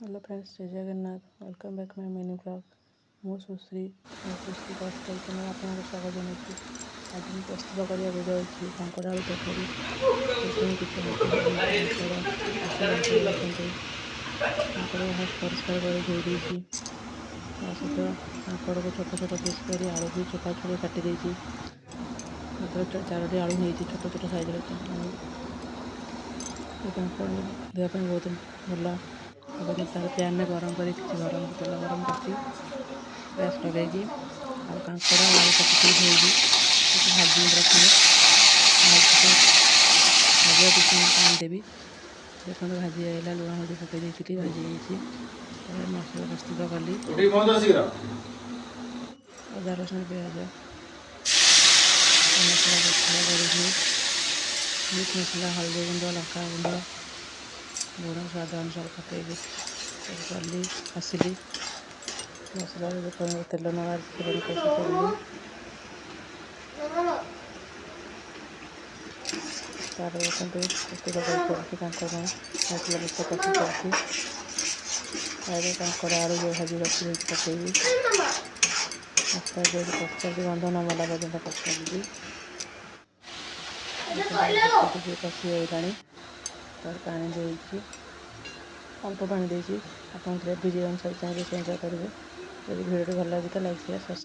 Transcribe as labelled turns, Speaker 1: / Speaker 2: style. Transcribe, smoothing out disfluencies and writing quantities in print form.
Speaker 1: Hello friends, जय Jagannath. Welcome back my mini blog. मु सुश्री कस्टल channel आपको स्वागत जनाऊँ। आज मैं प्रस्तुत करने जाऊँगी कांकड़ आलू तरकारी। किसी कांकड़ कांकड़ फास्ट परिष्कार कर धोई देती। ता सहित कांकड़ को छोट छोट पीस कर आलू भी चोपा छुड़ी काटी देती। चारोटी आलू नहीं छोट छोट साइज आलू। कांकड़ देह बहुत भल। तार पैन में गरम कर तेल गरम कर गैस लगे और कांकड़ आलू काटिक धोई भाजी रखिए। भाजी पानी देवी देखते भाजी आएगा। लुण हल्दी पकई भाजी मसला प्रस्तुत कली अदा रसुण प्याज मसला कर मीट मसला हल्दी गुंड लंका गुंड लुण स्वाद अनुसार पकई कली आसली मसला तेल नवा कली तार देखते प्रस्तुत कर कांकड़ मसला मिक्स कषि कर कांकड़ आलू जो भाजी रखी पकईबी मसला कषि गंध न मला पर्यटन कषि कषि आईला तार पानी देकी अल्प पानी देती। आप ग्रेवी अनुसार चाहिए से अनुसार करेंगे। यदि वीडियो भल लगे तो लाइक शेयर सब्सक्राइब।